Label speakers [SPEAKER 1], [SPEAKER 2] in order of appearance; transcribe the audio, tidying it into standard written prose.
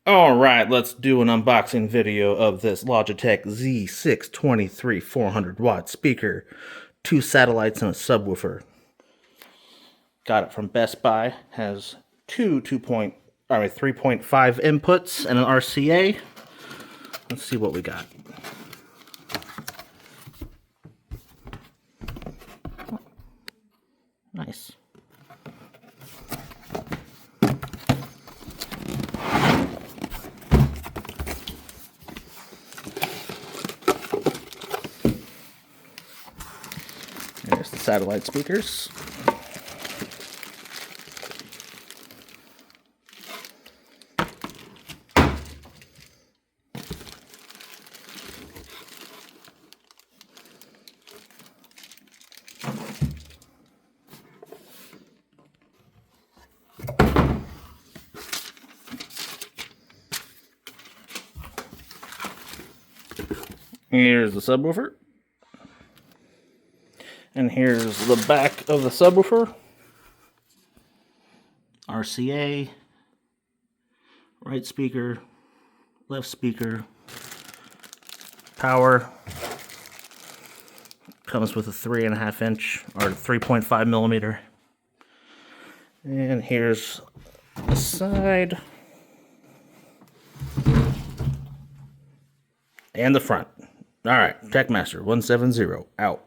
[SPEAKER 1] Alright, let's do an unboxing video of this Logitech Z623 400-watt speaker, 2 satellites and a subwoofer. Got it from Best Buy. Has 3.5 inputs and an RCA. Let's see what we got. Nice. There's the satellite speakers. Here's the subwoofer. And here's the back of the subwoofer. RCA, right speaker, left speaker, power. Comes with a 3.5 inch or 3.5 millimeter. And here's the side. And the front. Alright, Techmaster 170 out.